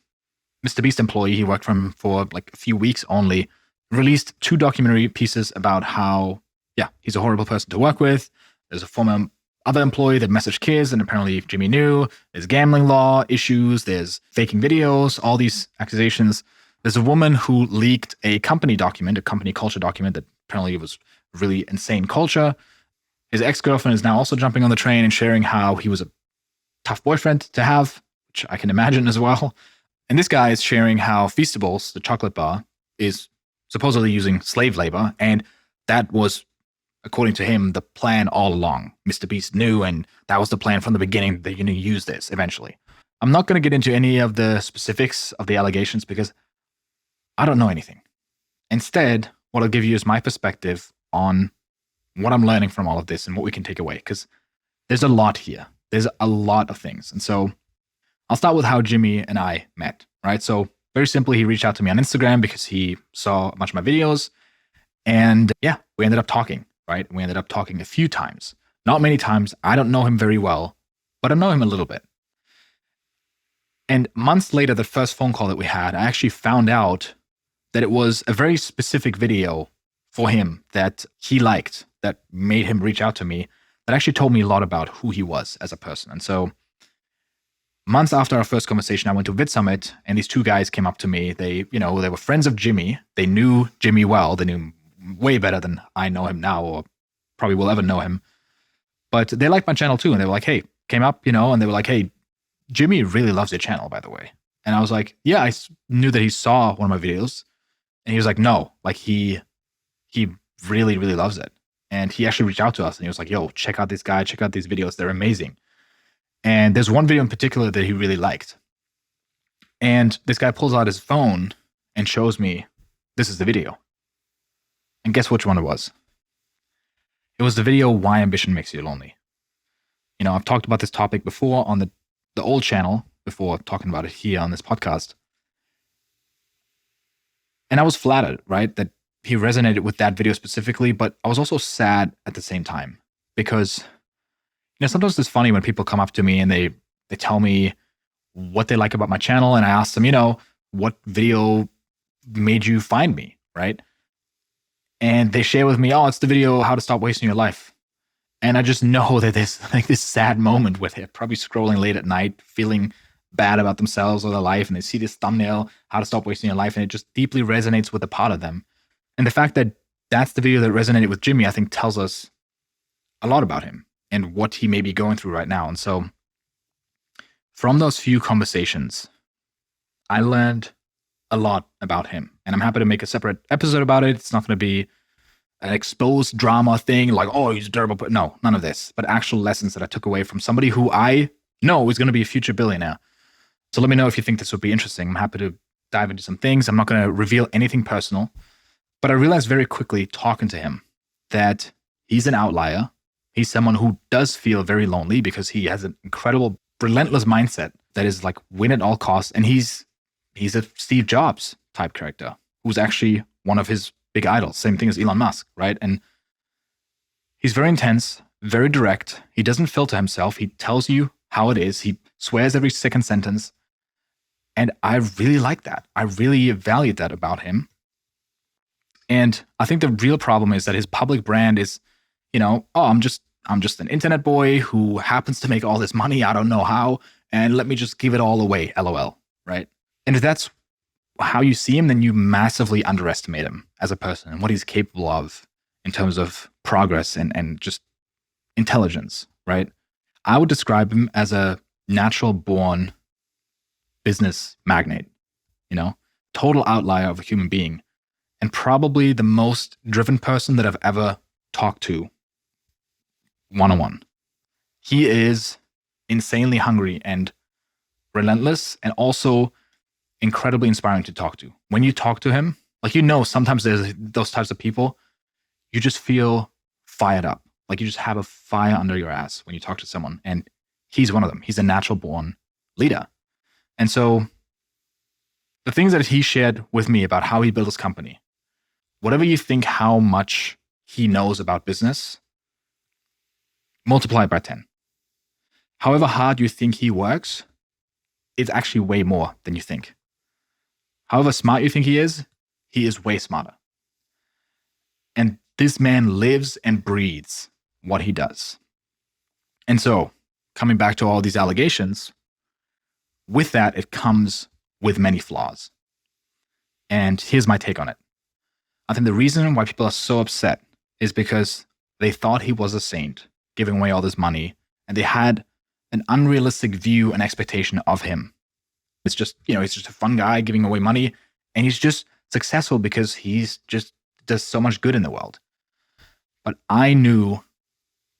MrBeast employee, he worked for like a few weeks only, released 2 documentary pieces about how, he's a horrible person to work with. There's a former other employee that messaged kids, and apparently Jimmy knew. There's gambling law issues, there's faking videos, all these accusations. There's a woman who leaked a company document, a company culture document that apparently was really insane culture. His ex-girlfriend is now also jumping on the train and sharing how he was a tough boyfriend to have, which I can imagine as well. And this guy is sharing how Feastables, the chocolate bar, is supposedly using slave labor. And that was, according to him, the plan all along. MrBeast knew, and that was the plan from the beginning, that you're going to use this eventually. I'm not going to get into any of the specifics of the allegations because I don't know anything. Instead, what I'll give you is my perspective on what I'm learning from all of this and what we can take away, because there's a lot here. There's a lot of things. And so I'll start with how Jimmy and I met, right? So very simply, he reached out to me on Instagram because he saw a bunch of my videos. And we ended up talking, right? We ended up talking a few times. Not many times. I don't know him very well, but I know him a little bit. And months later, the first phone call that we had, I actually found out that it was a very specific video for him that he liked, that made him reach out to me, that actually told me a lot about who he was as a person. And so months after our first conversation, I went to VidSummit, and these 2 guys came up to me. They were friends of Jimmy. They knew Jimmy well. They knew him way better than I know him now, or probably will ever know him. But they liked my channel too. And they were like, hey, came up, and they were like, hey, Jimmy really loves your channel, by the way. And I was like, yeah, I knew that he saw one of my videos. And he was like, no, like he really, really loves it. And he actually reached out to us and he was like, yo, check out this guy, check out these videos. They're amazing. And there's one video in particular that he really liked. And this guy pulls out his phone and shows me, this is the video. And guess which one it was? It was the video, Why Ambition Makes You Lonely. I've talked about this topic before on the old channel, before talking about it here on this podcast. And I was flattered, right, that he resonated with that video specifically, but I was also sad at the same time because, sometimes it's funny when people come up to me and they tell me what they like about my channel, and I ask them, what video made you find me, right? And they share with me, oh, it's the video, How to Stop Wasting Your Life. And I just know that there's like this sad moment with it, probably scrolling late at night, feeling bad about themselves or their life, and they see this thumbnail, How to Stop Wasting Your Life, and it just deeply resonates with a part of them. And the fact that that's the video that resonated with Jimmy, I think tells us a lot about him and what he may be going through right now. And so from those few conversations, I learned a lot about him. And I'm happy to make a separate episode about it. It's not going to be an exposed drama thing like, oh, he's durable. But no, none of this. But actual lessons that I took away from somebody who I know is going to be a future billionaire. So let me know if you think this would be interesting. I'm happy to dive into some things. I'm not going to reveal anything personal. But I realized very quickly talking to him that he's an outlier. He's someone who does feel very lonely because he has an incredible, relentless mindset that is like win at all costs. And he's a Steve Jobs type character who's actually one of his big idols. Same thing as Elon Musk, right? And he's very intense, very direct. He doesn't filter himself. He tells you how it is. He swears every second sentence. And I really like that. I really valued that about him. And I think the real problem is that his public brand is, oh, I'm just an internet boy who happens to make all this money. I don't know how. And let me just give it all away, LOL, right? And if that's how you see him, then you massively underestimate him as a person and what he's capable of in terms of progress and just intelligence, right? I would describe him as a natural born business magnate, total outlier of a human being, and probably the most driven person that I've ever talked to one-on-one. He is insanely hungry and relentless, and also incredibly inspiring to talk to. When you talk to him, sometimes there's those types of people, you just feel fired up. Like you just have a fire under your ass when you talk to someone. And he's one of them. He's a natural born leader. And so the things that he shared with me about how he built his company, whatever you think how much he knows about business, multiply it by 10. However hard you think he works, it's actually way more than you think. However smart you think he is way smarter. And this man lives and breathes what he does. And so, coming back to all these allegations, with that, it comes with many flaws. And here's my take on it. I think the reason why people are so upset is because they thought he was a saint, giving away all this money, and they had an unrealistic view and expectation of him. It's just, he's just a fun guy giving away money, and he's just successful because he's just does so much good in the world. But I knew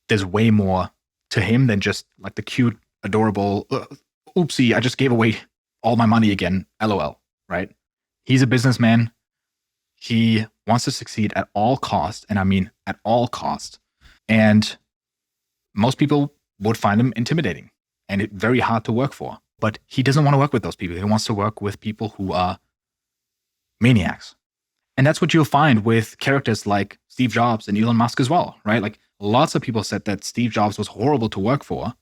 there's way more to him than just like the cute, adorable, oopsie, I just gave away all my money again, LOL, right? He's a businessman. He wants to succeed at all costs, and I mean at all costs. And most people would find him intimidating and very hard to work for. But he doesn't want to work with those people. He wants to work with people who are maniacs. And that's what you'll find with characters like Steve Jobs and Elon Musk as well, right? Like lots of people said that Steve Jobs was horrible to work for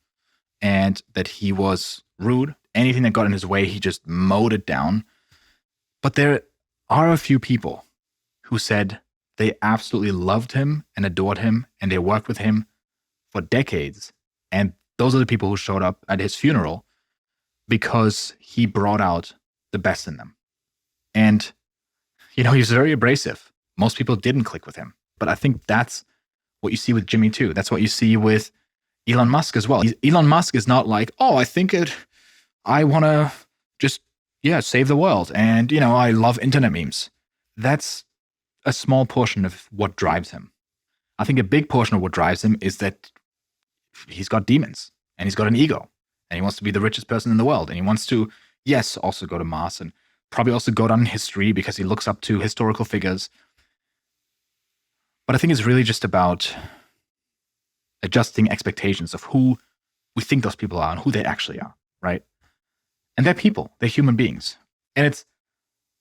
and that he was rude. Anything that got in his way, he just mowed it down. But there are a few people who said they absolutely loved him and adored him, and they worked with him for decades. And those are the people who showed up at his funeral because he brought out the best in them. And, he's very abrasive. Most people didn't click with him. But I think that's what you see with Jimmy too. That's what you see with Elon Musk as well. Elon Musk is not like, oh, I want to just, save the world. And, I love internet memes. That's a small portion of what drives him. I think a big portion of what drives him is that he's got demons and he's got an ego and he wants to be the richest person in the world. And he wants to, yes, also go to Mars and probably also go down in history because he looks up to historical figures. But I think it's really just about adjusting expectations of who we think those people are and who they actually are, right? And they're people, they're human beings. And it's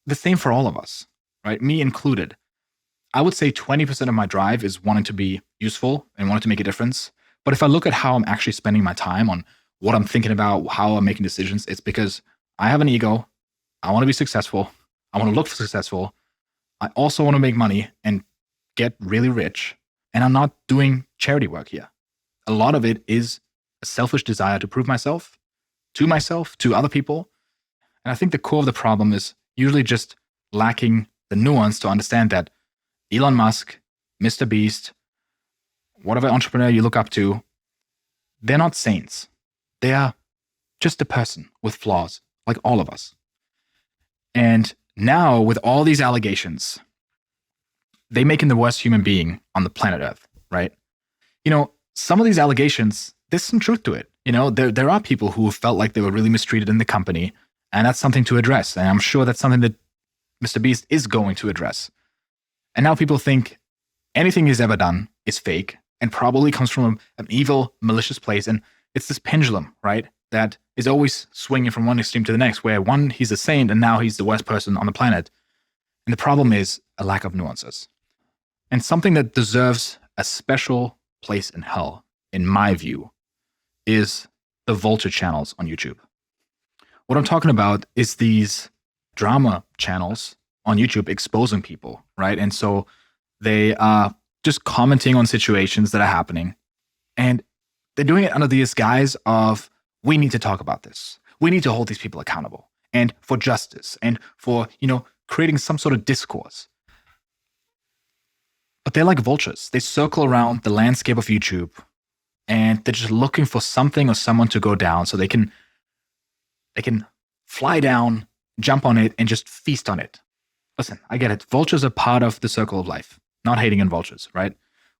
the same for all of us, right? Me included. I would say 20% of my drive is wanting to be useful and wanting to make a difference. But if I look at how I'm actually spending my time on what I'm thinking about, how I'm making decisions, it's because I have an ego. I want to be successful. I want to look successful. I also want to make money and get really rich. And I'm not doing charity work here. A lot of it is a selfish desire to prove myself, to other people. And I think the core of the problem is usually just lacking the nuance to understand that Elon Musk, MrBeast, whatever entrepreneur you look up to, they're not saints. They are just a person with flaws, like all of us. And now, with all these allegations, they make him the worst human being on the planet Earth, right? Some of these allegations, there's some truth to it. There are people who felt like they were really mistreated in the company, and that's something to address. And I'm sure that's something that MrBeast is going to address. And now people think anything he's ever done is fake and probably comes from an evil, malicious place. And it's this pendulum, right, that is always swinging from one extreme to the next, where one, he's a saint, and now he's the worst person on the planet. And the problem is a lack of nuances. And something that deserves a special place in hell, in my view, is the Vulture channels on YouTube. What I'm talking about is these drama channels on YouTube exposing people, right? And so they are just commenting on situations that are happening. And they're doing it under the guise of, we need to talk about this. We need to hold these people accountable, and for justice, and for, creating some sort of discourse. But they're like vultures. They circle around the landscape of YouTube, and they're just looking for something or someone to go down so they can fly down, jump on it, and just feast on it. Listen, I get it. Vultures are part of the circle of life. Not hating on vultures, right?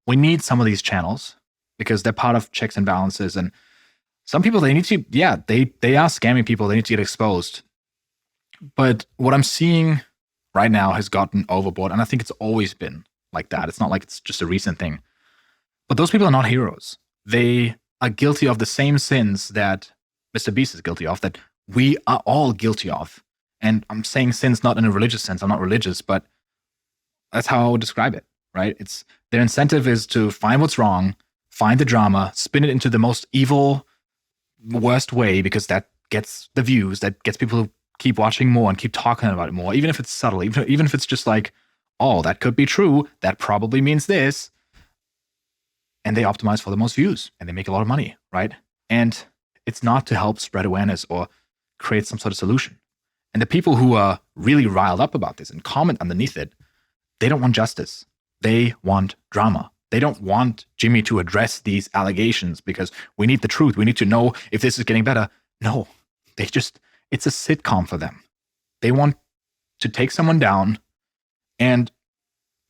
We need some of these channels because they're part of checks and balances. And some people, they need to, they are scamming people. They need to get exposed. But what I'm seeing right now has gotten overboard. And I think it's always been like that. It's not like it's just a recent thing. But those people are not heroes. They are guilty of the same sins that MrBeast is guilty of, that we are all guilty of. And I'm saying sins not in a religious sense. I'm not religious, but that's how I would describe it, right? It's their incentive is to find what's wrong, find the drama, spin it into the most evil, worst way, because that gets the views, that gets people to keep watching more and keep talking about it more, even if it's subtle, even if it's just like, oh, that could be true, that probably means this. And they optimize for the most views, and they make a lot of money, right? And it's not to help spread awareness or create some sort of solution. And the people who are really riled up about this and comment underneath it, they don't want justice. They want drama. They don't want Jimmy to address these allegations because we need the truth. We need to know if this is getting better. No, it's a sitcom for them. They want to take someone down, and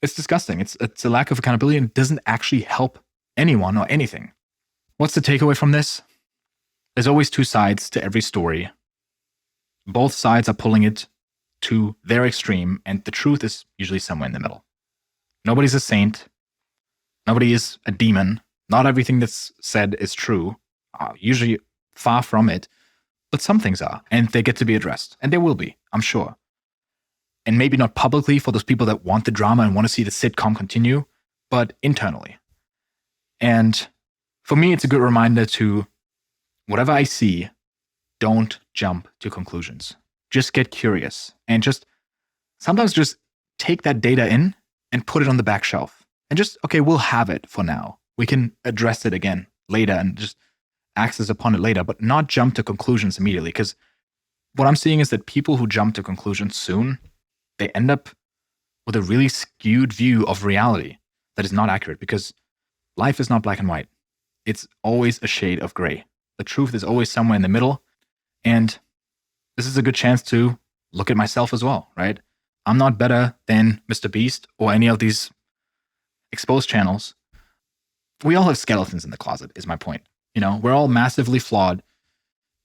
it's disgusting. It's a lack of accountability, and it doesn't actually help anyone or anything. What's the takeaway from this? There's always two sides to every story. Both sides are pulling it to their extreme, and the truth is usually somewhere in the middle. Nobody's a saint. Nobody is a demon. Not everything that's said is true. Usually far from it. But some things are, and they get to be addressed. And they will be, I'm sure. And maybe not publicly for those people that want the drama and want to see the sitcom continue, but internally. And for me, it's a good reminder to, whatever I see, don't jump to conclusions. Just get curious and sometimes just take that data in and put it on the back shelf. And okay, we'll have it for now. We can address it again later and just access upon it later, but not jump to conclusions immediately. Because what I'm seeing is that people who jump to conclusions soon, they end up with a really skewed view of reality that is not accurate, because life is not black and white. It's always a shade of gray. The truth is always somewhere in the middle. And this is a good chance to look at myself as well, right? I'm not better than MrBeast or any of these exposed channels. We all have skeletons in the closet, is my point. We're all massively flawed.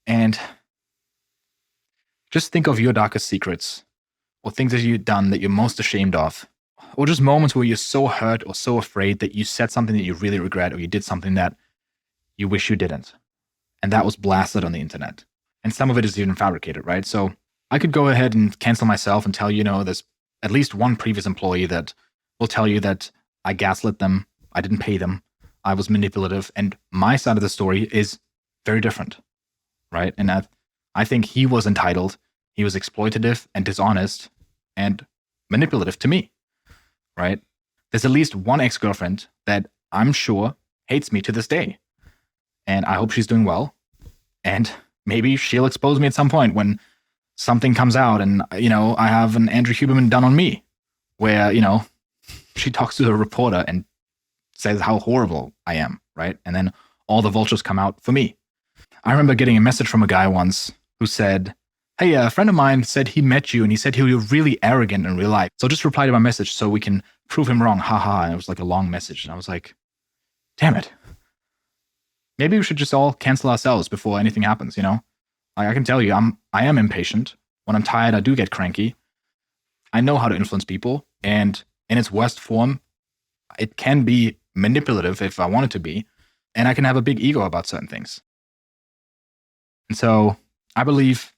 And just think of your darkest secrets, or things that you've done that you're most ashamed of, or just moments where you're so hurt or so afraid that you said something that you really regret, or you did something that you wish you didn't. And that was blasted on the internet. And some of it is even fabricated, right? So I could go ahead and cancel myself and tell there's at least one previous employee that will tell you that I gaslit them, I didn't pay them, I was manipulative, and my side of the story is very different, right? And I think he was entitled, he was exploitative and dishonest and manipulative to me, right? There's at least one ex-girlfriend that I'm sure hates me to this day. And I hope she's doing well. And maybe she'll expose me at some point when something comes out and, I have an Andrew Huberman done on me where, she talks to a reporter and says how horrible I am, right? And then all the vultures come out for me. I remember getting a message from a guy once who said, hey, a friend of mine said he met you and he said he was really arrogant in real life. So just reply to my message so we can prove him wrong. Haha. And it was like a long message. And I was like, damn it. Maybe we should just all cancel ourselves before anything happens, you know? Like I can tell you, I am impatient. When I'm tired, I do get cranky. I know how to influence people. And in its worst form, it can be manipulative if I want it to be. And I can have a big ego about certain things. And so I believe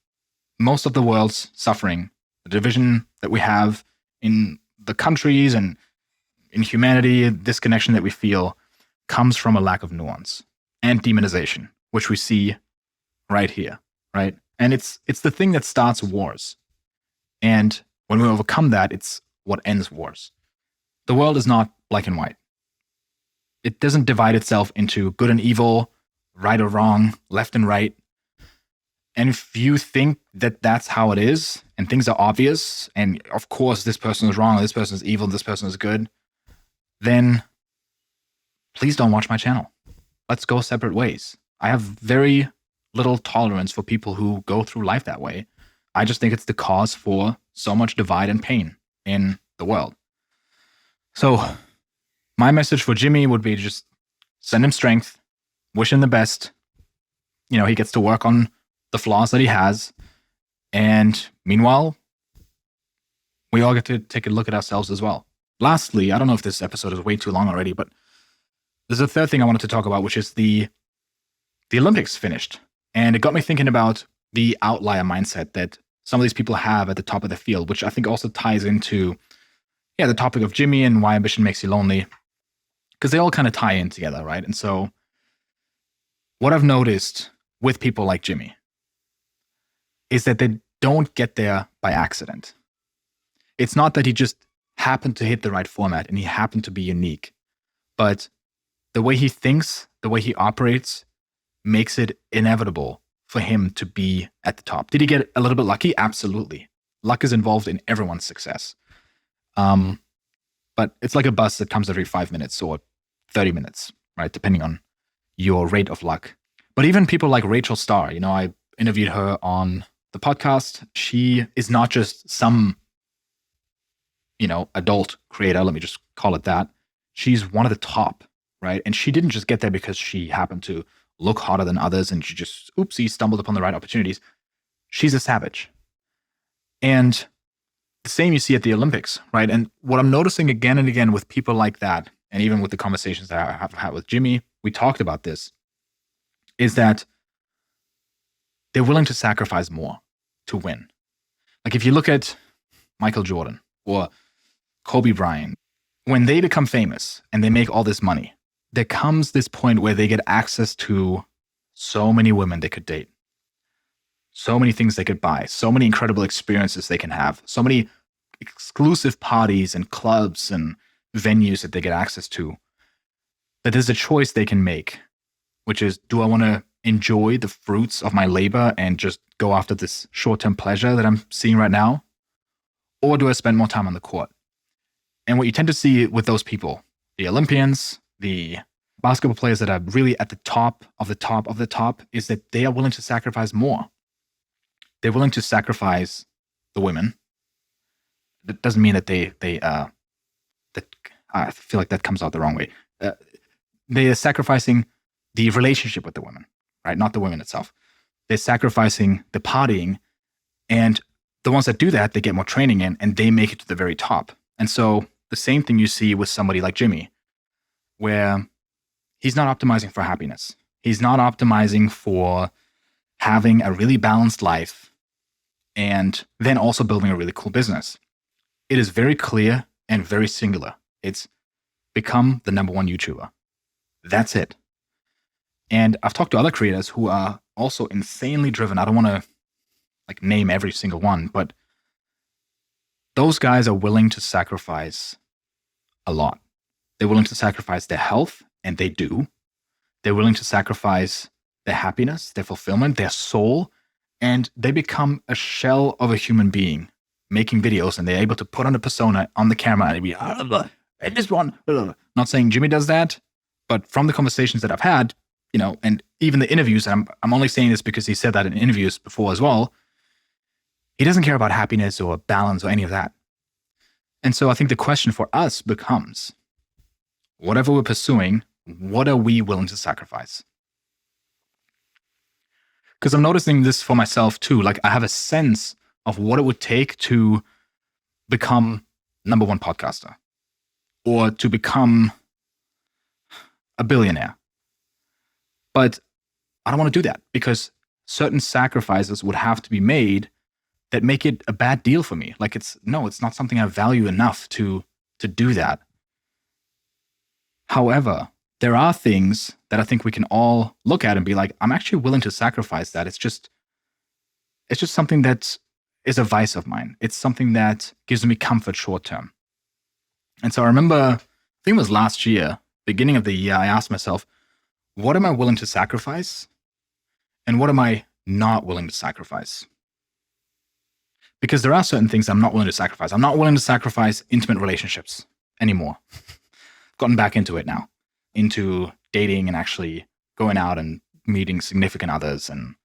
most of the world's suffering, the division that we have in the countries and in humanity, this connection that we feel comes from a lack of nuance and demonization, which we see right here, right? And it's the thing that starts wars. And when we overcome that, it's what ends wars. The world is not black and white. It doesn't divide itself into good and evil, right or wrong, left and right. And if you think that that's how it is, and things are obvious, and of course this person is wrong, this person is evil, this person is good, then please don't watch my channel. Let's go separate ways. I have very little tolerance for people who go through life that way. I just think it's the cause for so much divide and pain in the world. So my message for Jimmy would be to just send him strength, wish him the best. You know, he gets to work on the flaws that he has. And meanwhile, we all get to take a look at ourselves as well. Lastly, I don't know if this episode is way too long already, but there's a third thing I wanted to talk about, which is the Olympics finished. And it got me thinking about the outlier mindset that some of these people have at the top of the field, which I think also ties into, the topic of Jimmy and why ambition makes you lonely, because they all kind of tie in together, right? And so what I've noticed with people like Jimmy is that they don't get there by accident. It's not that he just happened to hit the right format and he happened to be unique, but the way he thinks, the way he operates makes it inevitable for him to be at the top. Did he get a little bit lucky? Absolutely. Luck is involved in everyone's success. But it's like a bus that comes every 5 minutes or 30 minutes, right? Depending on your rate of luck. But even people like Rachel Starr, I interviewed her on the podcast. She is not just some, adult creator. Let me just call it that. She's one of the top, right? And she didn't just get there because she happened to look hotter than others and she just, stumbled upon the right opportunities. She's a savage. And the same you see at the Olympics, right? And what I'm noticing again and again with people like that, and even with the conversations that I have had with Jimmy, we talked about this, is that they're willing to sacrifice more to win. Like if you look at Michael Jordan or Kobe Bryant, when they become famous and they make all this money, there comes this point where they get access to so many women they could date, so many things they could buy, so many incredible experiences they can have, so many exclusive parties and clubs and venues that they get access to, that there's a choice they can make, which is, do I want to enjoy the fruits of my labor and just go after this short-term pleasure that I'm seeing right now? Or do I spend more time on the court? And what you tend to see with those people, the Olympians, the basketball players that are really at the top of the top of the top, is that they are willing to sacrifice more. They're willing to sacrifice the women. That doesn't mean that that I feel like that comes out the wrong way. They are sacrificing the relationship with the women, right? Not the women itself. They're sacrificing the partying, and the ones that do that, they get more training in and they make it to the very top. And so the same thing you see with somebody like Jimmy, where he's not optimizing for happiness. He's not optimizing for having a really balanced life and then also building a really cool business. It is very clear and very singular. It's become the number one YouTuber. That's it. And I've talked to other creators who are also insanely driven. I don't want to name every single one, but those guys are willing to sacrifice a lot. They're willing to sacrifice their health, and they do. They're willing to sacrifice their happiness, their fulfillment, their soul, and they become a shell of a human being making videos, and they're able to put on a persona on the camera and be and this one, not saying Jimmy does that, but from the conversations that I've had, and even the interviews, I'm only saying this because he said that in interviews before as well. He doesn't care about happiness or balance or any of that. And so I think the question for us becomes, whatever we're pursuing, what are we willing to sacrifice? Because I'm noticing this for myself too. Like, I have a sense of what it would take to become #1 podcaster or to become a billionaire. But I don't want to do that because certain sacrifices would have to be made that make it a bad deal for me. Like, it's not something I value enough to do that. However, there are things that I think we can all look at and be like, I'm actually willing to sacrifice that. It's just something that is a vice of mine. It's something that gives me comfort short term. And so I remember, I think it was last year, beginning of the year, I asked myself, what am I willing to sacrifice? And what am I not willing to sacrifice? Because there are certain things I'm not willing to sacrifice. I'm not willing to sacrifice intimate relationships anymore. I've gotten back into it now, into dating and actually going out and meeting significant others and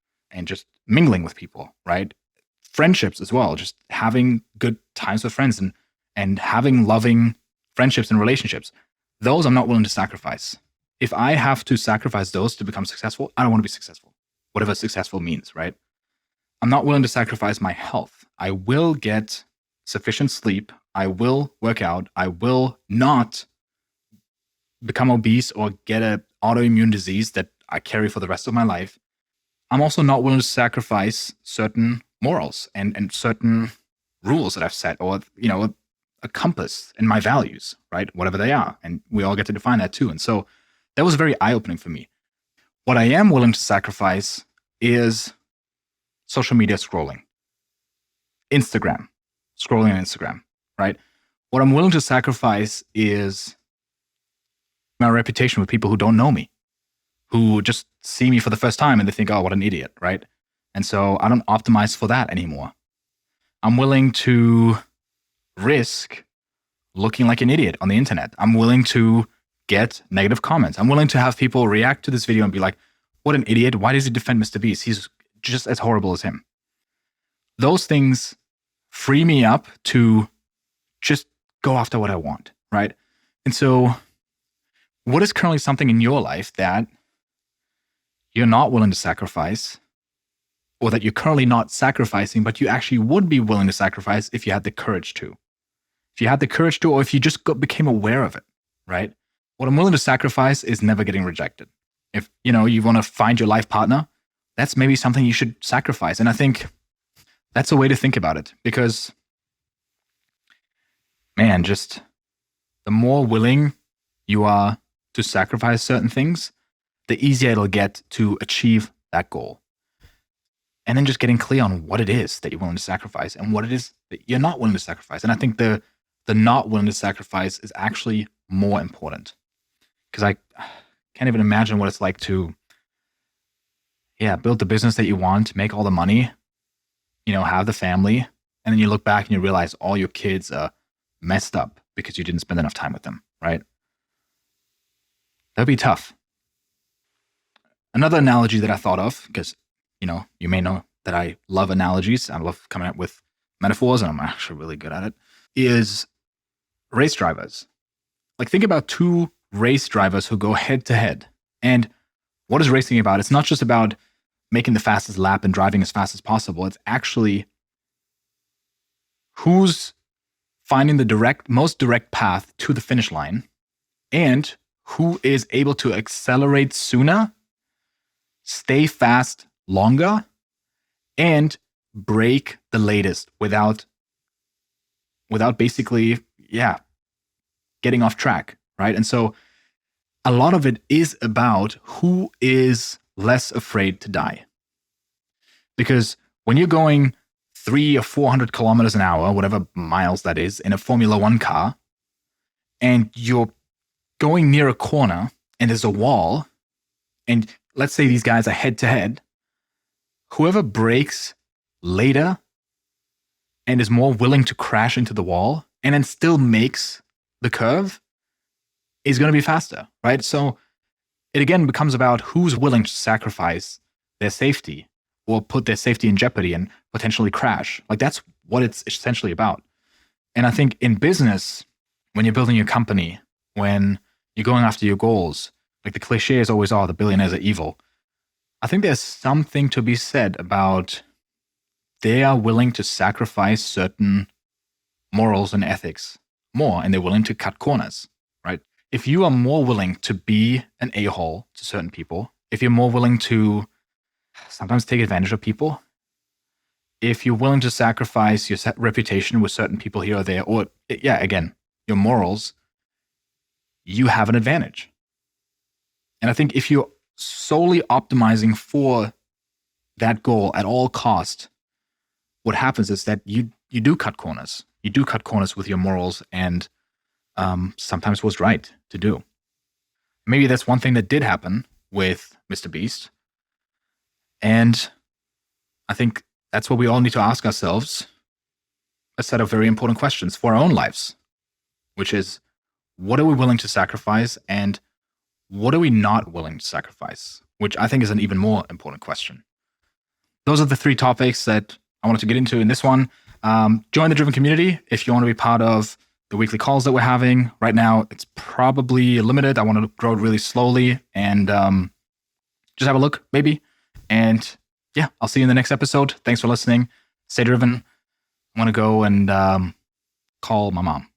just mingling with people, right? Friendships as well, just having good times with friends and having loving friendships and relationships. Those I'm not willing to sacrifice. If I have to sacrifice those to become successful, I don't want to be successful. Whatever successful means, right? I'm not willing to sacrifice my health. I will get sufficient sleep. I will work out. I will not become obese or get an autoimmune disease that I carry for the rest of my life. I'm also not willing to sacrifice certain morals and certain rules that I've set, or a compass in my values, right? Whatever they are. And we all get to define that too. And so that was very eye-opening for me. What I am willing to sacrifice is social media scrolling. Scrolling on Instagram, right? What I'm willing to sacrifice is my reputation with people who don't know me, who just see me for the first time and they think, oh, what an idiot, right? And so I don't optimize for that anymore. I'm willing to risk looking like an idiot on the internet. I'm willing to get negative comments. I'm willing to have people react to this video and be like, what an idiot. Why does he defend MrBeast? He's just as horrible as him. Those things free me up to just go after what I want, right? And so what is currently something in your life that you're not willing to sacrifice, or that you're currently not sacrificing, but you actually would be willing to sacrifice if you had the courage to? If you had the courage to, or if you just became aware of it, right? What I'm willing to sacrifice is never getting rejected. If, you want to find your life partner, that's maybe something you should sacrifice. And I think that's a way to think about it, because, man, just the more willing you are to sacrifice certain things, the easier it'll get to achieve that goal. And then just getting clear on what it is that you're willing to sacrifice and what it is that you're not willing to sacrifice. And I think the not willing to sacrifice is actually more important, because I can't even imagine what it's like to, build the business that you want, make all the money, have the family, and then you look back and you realize all your kids are messed up because you didn't spend enough time with them, right? That'd be tough. Another analogy that I thought of, because, you may know that I love analogies. I love coming up with metaphors, and I'm actually really good at it, is race drivers. Like, think about two race drivers who go head to head. And what is racing about? It's not just about making the fastest lap and driving as fast as possible. It's actually who's finding the most direct path to the finish line, and who is able to accelerate sooner, stay fast longer, and brake the latest without basically, getting off track, right? And so a lot of it is about who is less afraid to die. Because when you're going 300 or 400 kilometers an hour, whatever miles that is, in a Formula One car, and you're going near a corner and there's a wall, and let's say these guys are head to head, whoever brakes later and is more willing to crash into the wall and then still makes the curve is going to be faster, right? So it again becomes about who's willing to sacrifice their safety or put their safety in jeopardy and potentially crash. Like that's what it's essentially about. And I think in business, when you're building your company, when you're going after your goals, like the cliches always are, the billionaires are evil. I think there's something to be said about they are willing to sacrifice certain morals and ethics more, and they're willing to cut corners, right? If you are more willing to be an a-hole to certain people, if you're more willing to sometimes take advantage of people, if you're willing to sacrifice your reputation with certain people here or there, or yeah, again, your morals, you have an advantage. And I think if you're solely optimizing for that goal at all cost, what happens is that you do cut corners. You do cut corners with your morals and sometimes what's right to do. Maybe that's one thing that did happen with MrBeast. And I think that's what we all need to ask ourselves, a set of very important questions for our own lives, which is, what are we willing to sacrifice and what are we not willing to sacrifice? Which I think is an even more important question. Those are the three topics that I wanted to get into in this one. Join the Driven community if you want to be part of the weekly calls that we're having. Right now, it's probably limited. I want to grow it really slowly and just have a look, maybe. And yeah, I'll see you in the next episode. Thanks for listening. Stay driven. I want to go and call my mom.